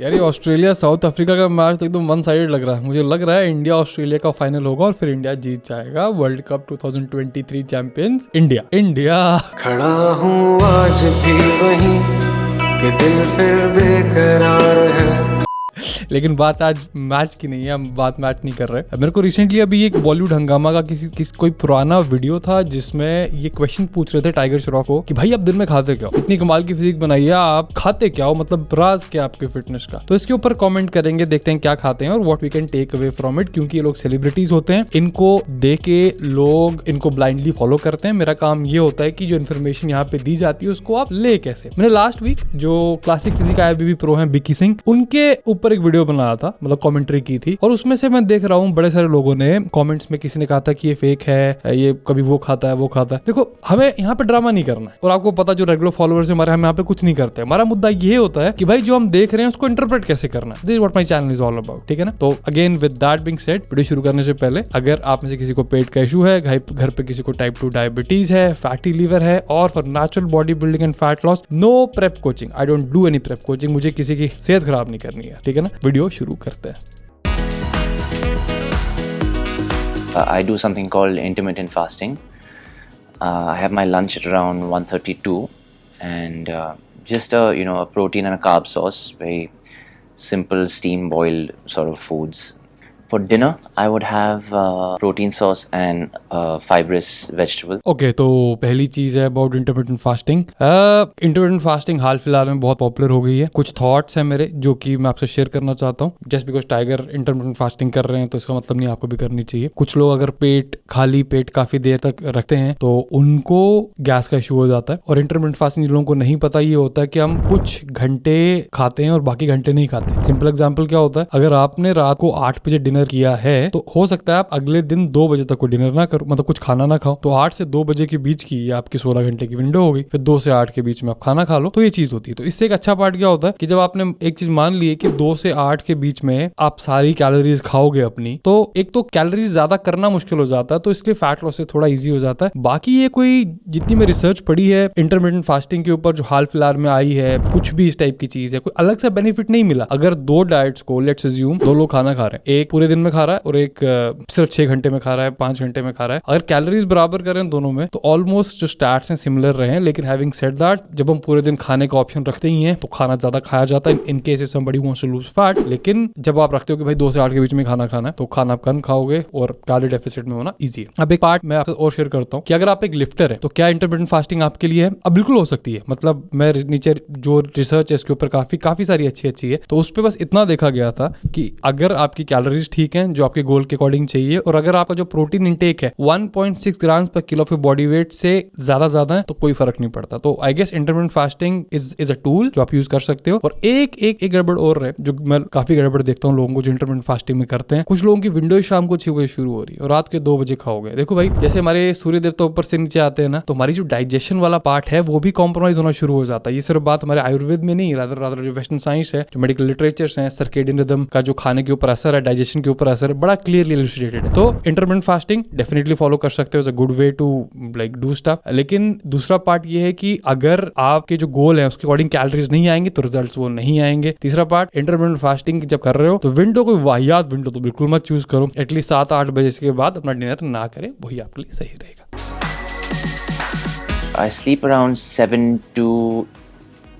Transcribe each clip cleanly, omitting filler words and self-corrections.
यार ये Australia south Africa का मैच तो एकदम वन साइडेड लग रहा है। मुझे लग रहा है इंडिया ऑस्ट्रेलिया का फाइनल होगा और फिर इंडिया जीत जाएगा world cup 2023 champions India. India खड़ा हूँ आज भी वहीं कि दिल फिर बेकरार है। लेकिन बात आज मैच की नहीं है, हम बात मैच नहीं कर रहे। मेरे को रिसेंटली अभी एक बॉलीवुड हंगामा का कोई पुराना वीडियो था जिसमें ये क्वेश्चन पूछ रहे थे टाइगर श्रॉफ को कि भाई आप दिन में खाते क्या हो, इतनी कमाल की फिजिक बनाई है, आप खाते क्या हो, मतलब राज क्या आपके फिटनेस का। तो इसके ऊपर कमेंट करेंगे, देखते हैं क्या खाते हैं और what we can take away from it. क्योंकि ये लोग सेलिब्रिटीज होते हैं, इनको देख के लोग इनको ब्लाइंडली फॉलो करते हैं। मेरा काम ये होता है कि जो इन्फॉर्मेशन यहाँ पे दी जाती है उसको आप ले कैसे। मैंने लास्ट वीक जो क्लासिक फिजिक IFBB प्रो हैं बिकी सिंह, उनके ऊपर एक वीडियो बनाया था, मतलब कमेंट्री की थी। और उसमें से मैं देख रहा हूँ बड़े सारे लोगों ने कमेंट्स में किसी ने कहा था कि ये फेक है, ये कभी वो खाता है वो खाता है। देखो हमें यहाँ पे ड्रामा नहीं करना है और आपको पता जो रेगुलर फॉलोअर्स हमारे, हम यहाँ पे कुछ नहीं करते। हमारा मुद्दा ये होता है कि भाई जो हम देख रहे हैं उसको इंटरप्रेट कैसे करना है। This is what my channel is all about, ठीक है ना। तो again with that being said, video शुरू करने से पहले अगर आप में से किसी को पेट का इशू है, घर पे किसी को टाइप 2 डायबिटीज है, फैटी लीवर है और for natural body building and fat loss, no prep coaching. I don't do any prep coaching. मुझे किसी की सेहत खराब नहीं करनी है, ठीक है ना। वीडियो शुरू करते हैं। I do something called intermittent fasting. I have my lunch at around 1:32 and just a protein and a carb sauce, very simple steam boiled sort of foods. For dinner, I would have protein sauce and fibrous vegetable. Okay, तो पहली चीज है about intermittent fasting. Intermittent fasting हाल फिलहाल में बहुत popular हो गई है। कुछ थॉट्स हैं मेरे जो कि मैं आपसे शेयर करना चाहता हूँ। Just because tiger intermittent fasting कर रहे हैं तो इसका मतलब नहीं आपको भी करनी चाहिए। कुछ लोग अगर खाली पेट काफी देर तक रखते हैं तो उनको गैस का इशू हो जाता है। और इंटरमिटेंट फास्टिंग जिन लोगों को नहीं पता, ये होता है कि हम कुछ घंटे खाते हैं और बाकी घंटे नहीं खाते। सिंपल एग्जाम्पल क्या होता है, अगर आपने रात को 8 बजे डिनर किया है तो हो सकता है आप अगले दिन 2 बजे तक कोई डिनर ना करो, मतलब कुछ खाना ना खाओ। तो 8 से 2 बजे के बीच की ये आपकी 16 घंटे की विंडो हो गई। फिर 2 से 8 के बीच में आप खाना खा लो, तो ये चीज होती है। तो इससे एक अच्छा पार्ट क्या होता है कि जब आपने एक चीज मान ली है कि 2 से 8 के बीच में आप सारी कैलोरीज खाओगे अपनी, तो एक तो कैलोरीज ज्यादा करना मुश्किल हो जाता है, तो इसलिए फैट लॉस से थोड़ा ईजी हो जाता है। बाकी ये कोई जितनी मैं रिसर्च पढ़ी है इंटरमिटेंट फास्टिंग के ऊपर जो हाल फिलहाल में आई है, कुछ भी इस टाइप की चीज है, कोई अलग से बेनिफिट नहीं मिला। अगर 2 डाइट्स को लेट्स अज्यूम 2 लोग खाना खा रहे हैं, एक पूरे दिन में खा रहा है और एक सिर्फ 6 घंटे में खा रहा है, 5 घंटे में खा रहा है, अगर कैलोरीज बराबर करें दोनों में तो ऑलमोस्ट जो स्टैट्स हैं सिमिलर रहे। लेकिन हैविंग सेड दैट, जब हम पूरे दिन खाने का ऑप्शन रखते ही हैं तो खाना ज्यादा खाया जाता है in case somebody wants to lose fat. लेकिन जब आप रखते हो कि भाई 2 से 8 के बीच में खाना खाना है तो खाना आप कम खाओगे और कैलोरी डेफिसिट में होना ईजी है। अब एक पार्ट मैं आपसे और शेयर करता हूँ कि अगर आप एक लिफ्टर है तो क्या इंटरमिटेंट फास्टिंग आपके लिए है? अब बिल्कुल हो सकती है। मतलब मैं नीचे जो रिसर्च है इसके ऊपर काफी सारी अच्छी है, तो उस पर बस इतना देखा गया था कि अगर आपकी कैलोरीज ठीक है जो आपके गोल के अकॉर्डिंग चाहिए और अगर आपका जो प्रोटीन इंटेक है 1.6 ग्राम पर किलो ऑफ बॉडी वेट से ज्यादा है तो कोई फर्क नहीं पड़ता। तो I guess intermittent fasting is a tool जो आप यूज कर सकते हो। और एक गड़बड़ और है जो मैं काफी गड़बड़ देखता हूँ लोगों को जो इंटरमिटेंट फास्टिंग में करते हैं। कुछ लोगों की विंडो शाम को 6 बजे शुरू हो रही है और रात के 2 बजे खाओगे। देखो भाई, जैसे हमारे सूर्य देवता ऊपर से नीचे आते हैं ना, तो हमारी जो डाइजेशन वाला पार्ट है वो भी कॉम्प्रोमाइज होना शुरू हो जाता है। ये सिर्फ बात हमारे आयुर्वेद में नहीं, रादर जो वेस्टर्न साइंस है, जो मेडिकल लिटरेचर्स हैं, सर्केडियन रिदम का जो खाने के ऊपर असर है, डाइजेशन के ऊपर असर है, बड़ा क्लियरली इलस्ट्रेटेड है। तो इंटरमिटेंट फास्टिंग डेफिनेटली फॉलो कर सकते हो, is a good way to like do stuff. लेकिन दूसरा पार्ट ये है कि अगर आपके जो गोल है उसके अकॉर्डिंग कैलोरीज नहीं आएंगे तो रिजल्ट्स वो नहीं आएंगे। तीसरा पार्ट, इंटरमिटेंट फास्टिंग जब कर रहे हो तो विंडो, कोई वाहियात विंडो तो बिल्कुल मत चूज करो। एटलीस्ट 7-8 बजे के बाद अपना डिनर ना करें, वही आपके लिए सही रहेगा। I sleep around 7 to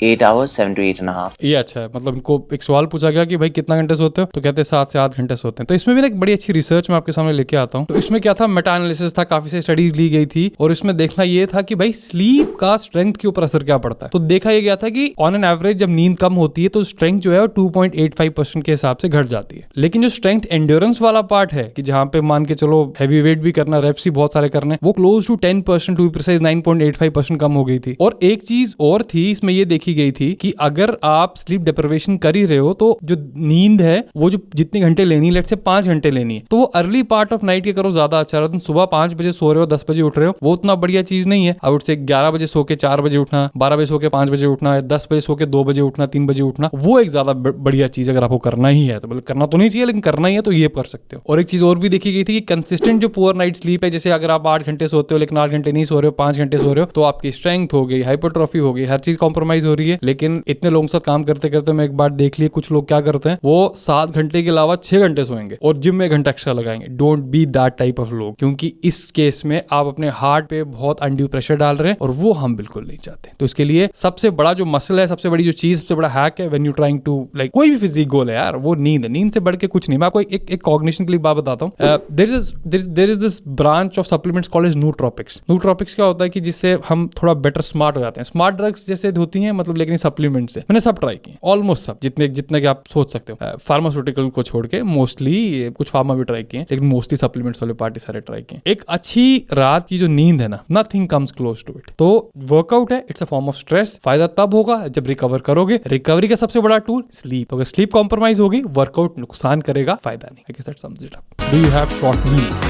8 hours, 7 to 8.5. ये अच्छा है। मतलब इनको एक सवाल पूछा गया कि भाई कितना घंटे सोते हो, तो कहते हैं 7 से 8 घंटे सोते हैं। तो इसमें भी ना एक बड़ी अच्छी रिसर्च मैं आपके सामने लेके आता हूँ। तो इसमें क्या था, मेटा एनालिसिस था, काफी सारी स्टडीज ली गई थी और इसमें देखना ये था कि भाई स्लीप का स्ट्रेंथ के ऊपर असर क्या पड़ता है। तो देखा ये गया था कि ऑन एन एवरेज जब नींद कम होती है तो स्ट्रेंथ जो है वो 2.85% के हिसाब से घट जाती है। लेकिन जो स्ट्रेंथ एंड्योरेंस वाला पार्ट है कि जहां पे मान के चलो हैवी वेट भी करना, रेप्स भी बहुत सारे करने, वो close to 10%, to be precise 9.85% कम हो गई थी। और एक चीज और थी इसमें, ये देखी गई थी कि अगर आप स्लीप डिप्रिवेशन कर ही रहे हो तो जो नींद है वो जो जितने घंटे लेनी है, लेट्स से 5 घंटे लेनी है, तो वो अर्ली पार्ट ऑफ नाइट के करो ज्यादा अच्छा रहता है। सुबह 5 बजे सो रहे हो, 10 बजे उठ रहे हो, वो उतना बढ़िया चीज नहीं है। आई वुड से 11 बजे सो के 4 बजे उठना, 12 बजे सो के 5 बजे उठना, 10 बजे सो के 2 बजे उठना, 3 बजे उठना, वो एक ज्यादा बढ़िया चीज अगर आपको करना ही है। तो मतलब करना तो नहीं चाहिए लेकिन करना ही है तो ये कर सकते हो। और एक चीज और भी देखी गई थी कि कंसिस्टेंट जो पुअर नाइट स्लीप है, जैसे अगर आप 8 घंटे सोते हो लेकिन 8 घंटे नहीं सो रहे हो, 5 घंटे सो रहे हो, तो आपकी स्ट्रेंथ हो गई, हाइपरट्रॉफी हो गई, हर चीज कॉम्प्रोमाइज हो हो रही है, लेकिन इतने लोगों के साथ काम करते करते मैं एक बात देख ली, कुछ लोग क्या करते हैं, वो 7 घंटे के अलावा 6 घंटे सोएंगे और जिम में 1 घंटा एक्स्ट्रा लगाएंगे। Don't be that type of लोग, क्योंकि इस केस में आप अपने हार्ट पे बहुत अनड्यू प्रेशर डाल रहे हैं और वो हम बिल्कुल नहीं चाहते। तो इसके लिए सबसे बड़ा जो मसल है, सबसे बड़ी जो चीज, सबसे बड़ा हैक है when you trying to like कोई भी फिजिक गोल है यार, वो नींद है। नींद से बढ़ के कुछ नहीं। मैं आपको एक कॉग्निशन के लिए बात बताता हूँ। There is this branch of supplements called as nootropics. Nootropics क्या होता है कि जिससे हम थोड़ा बेटर स्मार्ट हो जाते हैं। स्मार्ट ड्रग्स जैसे होती हैं, मतलब, लेकिन सप्लीमेंट से मैंने सब ट्राई किए, ऑलमोस्ट सब, जितने कि आप सोच सकते हो। फार्मास्यूटिकल को छोड़ के मोस्टली, कुछ फार्मा भी ट्राई किए, लेकिन मोस्टली सप्लीमेंट्स वाले पार्टी सारे ट्राई किए। एक अच्छी रात की जो नींद है ना, nothing comes close to it. तो वर्कआउट है, it's a form of stress. फायदा तब होगा जब रिकवर करोगे। रिकवरी का सबसे बड़ा टूल स्लीप। अगर स्लीप कॉम्प्रोमाइज होगी, वर्कआउट नुकसान करेगा, फायदा नहीं। I guess that sums it up. Do you have short meals?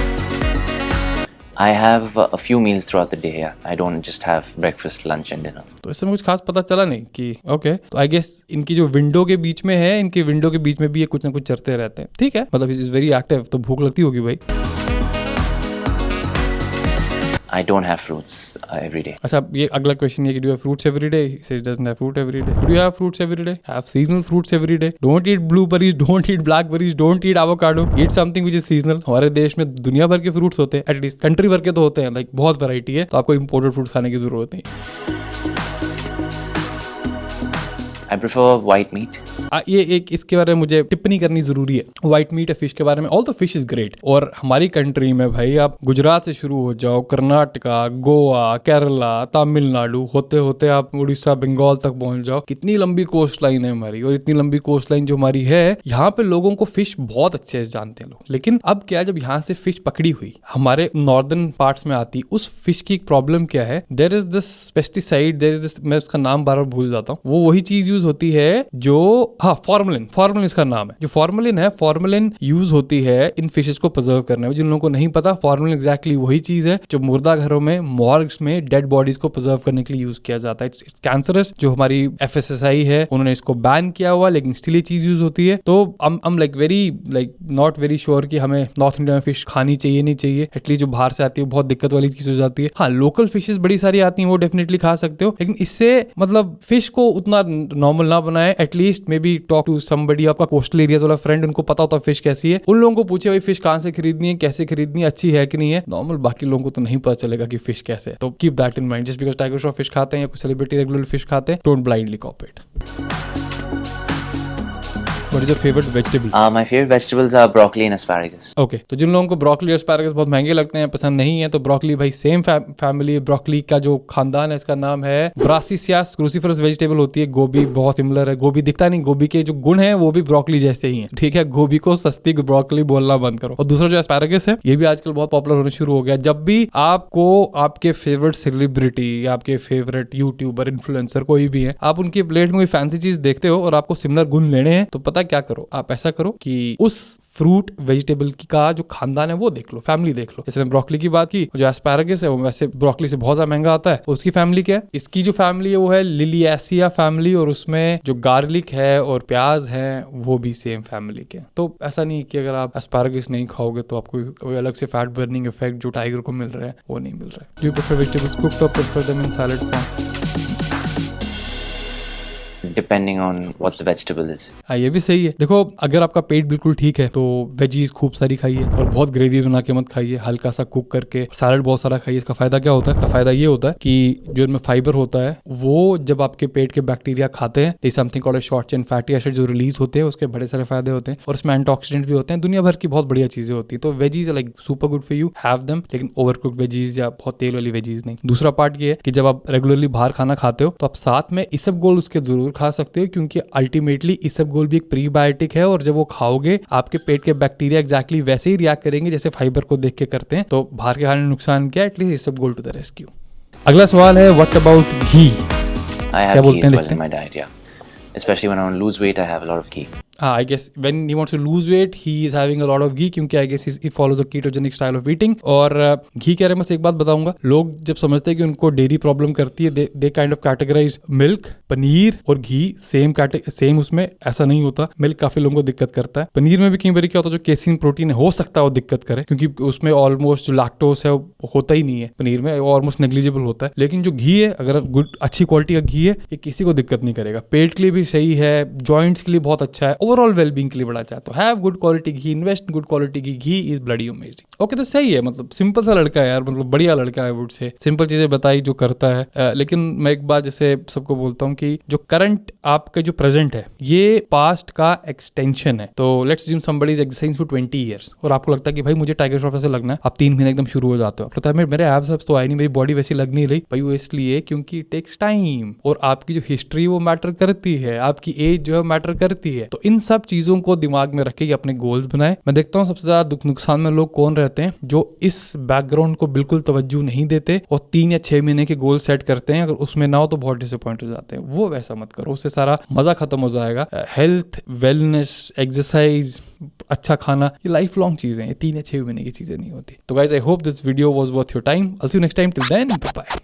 I have a few meals throughout the day. Yeah, I don't just have breakfast, lunch, and dinner. तो इससे कुछ खास पता चला नहीं कि ओके, तो आई गेस इनकी जो विंडो के बीच में है, इनकी विंडो के बीच में भी ये कुछ ना कुछ चलते रहते हैं। ठीक है, मतलब इज वेरी एक्टिव, तो भूख लगती होगी भाई। I don't have fruits every day. अच्छा, ये अगला क्वेश्चन है कि do you have fruits every day? He says doesn't have fruit every day. Do you have fruits every day? Have seasonal fruits every day. Don't eat blueberries, don't eat blackberries, don't eat avocado. Eat something which is seasonal. हमारे देश में दुनिया भर के fruits होते हैं, at least country भर के तो होते हैं, लाइक बहुत वैरायटी है, तो आपको इंपोर्टेड फ्रूट्स खाने की जरूरत नहीं। I prefer white meat. ये एक इसके बारे में मुझे टिप्पणी करनी जरूरी है, व्हाइट मीट या फिश के बारे में। All the fish is great, और हमारी कंट्री में भाई आप गुजरात से शुरू हो जाओ, कर्नाटका, गोवा, केरला, तमिलनाडु होते होते आप उड़ीसा, बंगाल तक पहुंच जाओ। कितनी लंबी कोस्ट लाइन है हमारी, और इतनी लंबी कोस्ट लाइन जो हमारी है, यहाँ पे लोगों को फिश बहुत अच्छे से जानते हैं लोग। लेकिन अब क्या, जब यहाँ से फिश पकड़ी हुई हमारे नॉर्दर्न पार्ट्स में आती, उस फिश की प्रॉब्लम क्या है, there is this pesticide, there is this, मैं उसका नाम बार बार भूल जाता हूँ, वो वही चीज यूज होती है जो, हाँ, फॉर्मलिन इसका नाम है। जो फॉर्मलिन है, फॉर्मलिन यूज होती है इन फिशेस को प्रिजर्व करने में। जिन लोगों को नहीं पता, फॉर्मलिन एग्जैक्टली वही चीज है जो मुर्दा घरों में, मॉर्ग्स में डेड बॉडीज को प्रिजर्व करने के लिए यूज किया जाता है। It's cancerous. जो हमारी FSSAI है, उन्होंने इसको बैन किया हुआ, लेकिन स्टिल ये चीज यूज होती है। तो I'm like not very sure कि हमें नॉर्थ इंडिया में फिश खानी चाहिए, नहीं चाहिए। एटलीस्ट जो बाहर से आती है बहुत दिक्कत वाली चीज हो जाती है। हाँ, लोकल फिशेस बड़ी सारी आती हैं, वो डेफिनेटली खा सकते हो, लेकिन इससे मतलब फिश को उतना नॉर्मल ना बनाए। At least maybe talk to somebody, आपका कोस्टल एरियाज वाला फ्रेंड, उनको पता होता है फिश कैसी है, उन लोगों को पूछे भाई फिश कहाँ से खरीदनी है, कैसे खरीदनी है, अच्छी है कि नहीं है। नॉर्मल बाकी लोगों को तो नहीं पता चलेगा कि फिश कैसे है। तो keep that in mind. Just because tiger Shroff fish खाते हैं या कोई सेलिब्रिटी रेगुलर फिश खाते हैं, don't blindly copy it. What is your favorite vegetable? My favorite vegetables are broccoli and asparagus. Okay, तो जिन लोगों को ब्रोकली और एस्पैरागस बहुत महंगे लगते हैं, पसंद नहीं है, तो ब्रोकली भाई सेम फैमिली। ब्रोकली का जो खानदान है, इसका नाम है ब्रासिसियास क्रूसीफरस। वेजिटेबल होती है, गोभी बहुत सिमिलर है। गोभी दिखता नहीं, गोभी के जो गुण है वो भी ब्रोकली जैसे ही है। ठीक है, गोभी को सस्ती ब्रोकली बोलना बंद करो। और दूसरा जो एस्पैरागस है, ये भी आजकल बहुत पॉपुलर होने शुरू हो गया। जब भी आपको आपके फेवरेट सेलिब्रिटी या आपके फेवरेट यूट्यूबर, इन्फ्लुएंसर कोई भी है, आप उनकी प्लेट में कोई फैंसी चीज देखते हो और आपको सिमिलर गुण लेने हैं, तो पता क्या करो, आप ऐसा करो कि उस फ्रूट वेजिटेबल का जो खानदान है वो देख लो, फैमिली देख लो। जैसे ब्रोकली की बात की, जो एस्पैरागस है वो वैसे ब्रोकली से बहुत ज्यादा महंगा आता है, तो उसकी फैमिली क्या है, इसकी जो फैमिली है वो है लिलिएसिया फैमिली, और उसमें जो गार्लिक है और प्याज है वो भी सेम फैमिली के। तो ऐसा नहीं कि अगर आप एस्पैरागस नहीं खाओगे तो आपको कोई अलग से फैट बर्निंग इफेक्ट जो टाइगर को मिल रहा है वो नहीं मिल रहा है। Do you prefer vegetables cooked और prefer them in salad form? Depending on what the vegetable is. हाँ, ये भी सही है। देखो, अगर आपका पेट बिल्कुल ठीक है तो वेजीज खूब सारी खाइए, और बहुत ग्रेवी बना के मत खाइए, हल्का सा कुक करके सैलड बहुत सारा खाइए। इसका फायदा क्या होता है? इसका फायदा ये होता है कि जो इनमें फाइबर होता है वो जब आपके पेट के बैक्टीरिया खाते हैं, something called short chain fatty acid जो रिलीज होते हैं, उसके बड़े सारे फायदे होते हैं, और इसमें एंटीऑक्सीडेंट भी होते हैं। दुनिया भर की बहुत बढ़िया चीजें होती है। तो veggies like super good for you, have them, लेकिन ओवर कुक्ड वेजीज या बहुत तेल वाली वेजीज नहीं। दूसरा पार्ट ये है कि जब आप रेगुलरली बाहर खाना खाते हो तो आप साथ में इसबगोल उसके जरूर खा सकते हो, क्योंकि अल्टीमेटली इसबगोल भी एक प्रीबायोटिक है, और जब वो खाओगे आपके पेट के बैक्टीरिया एग्जैक्टली वैसे ही रिएक्ट करेंगे जैसे फाइबर को देख के करते हैं। तो बाहर के खाने में नुकसान क्या, at least isabgol to the rescue. अगला सवाल है, what about ghee? I have ghee as well in my diet, yeah. Especially when I want to lose weight, I have a lot of ghee. हाँ, I guess when he wants to lose weight he is having a lot of ghee, क्योंकि I guess he follows a ketogenic style of eating. और घी के बारे में एक बात बताऊंगा, लोग जब समझते हैं कि उनको डेयरी प्रॉब्लम करती है, they kind of categorise milk, paneer और घी सेम उसमें। ऐसा नहीं होता, मिल्क काफी लोगों को दिक्कत करता है। पनीर में भी कई बार क्या होता है, जो केसिन प्रोटीन हो सकता है वो दिक्कत करे, क्योंकि उसमें ऑलमोस्ट जो लैक्टोस है वो होता ही नहीं है पनीर में, ऑलमोस्ट नेग्लिजिबल होता है। लेकिन जो घी है, अगर अच्छी क्वालिटी का घी है, ये किसी को दिक्कत नहीं करेगा। पेट के लिए भी सही है, जॉइंट्स के लिए बहुत अच्छा है, ओवरऑल वेलबींग के लिए बड़ा अच्छा है। तो have good quality ghee, invest in good quality ghee is bloody amazing. Okay, तो सही है, मतलब सिंपल सा लड़का है यार, मतलब बढ़िया लड़का है, वुड से सिंपल चीजें बताई जो करता है। लेकिन मैं एक बात जैसे सबको बोलता हूँ कि जो करंट आपका जो प्रेजेंट है ये पास्ट का एक्सटेंशन है। तो let's assume somebody is exercising for 20 years और आपको लगता है कि भाई मुझे टाइगर श्रॉफ ऐसे लगना है, आप 3 महीने एकदम शुरू हो जाते हो, लगता है मेरे एब्स तो आए नहीं, मेरी बॉडी वैसी लग नहीं रही भाई। वो इसलिए क्योंकि इट टेक्स टाइम, और आपकी जो हिस्ट्री वो मैटर करती है, आपकी एज जो है मैटर करती है। तो इन सब चीजों को दिमाग में रखे अपने गोल्स बनाए। मैं देखता हूँ सबसे ज्यादा नुकसान में लोग कौन रहते हैं, जो इस बैकग्राउंड को बिल्कुल तवज्जो नहीं देते और 3 या 6 महीने के गोल सेट करते हैं, अगर उसमें ना हो तो बहुत डिसअपॉइंट हो जाते हैं। वो वैसा मत करो, उससे सारा मजा खत्म हो जाएगा। हेल्थ, वेलनेस, एक्सरसाइज, अच्छा खाना, ये लाइफ लॉन्ग चीजें हैं, 3 या 6 महीने की चीजें नहीं होती। तो guys, I hope this video was worth your time. I will see you next time. Till then, bye bye.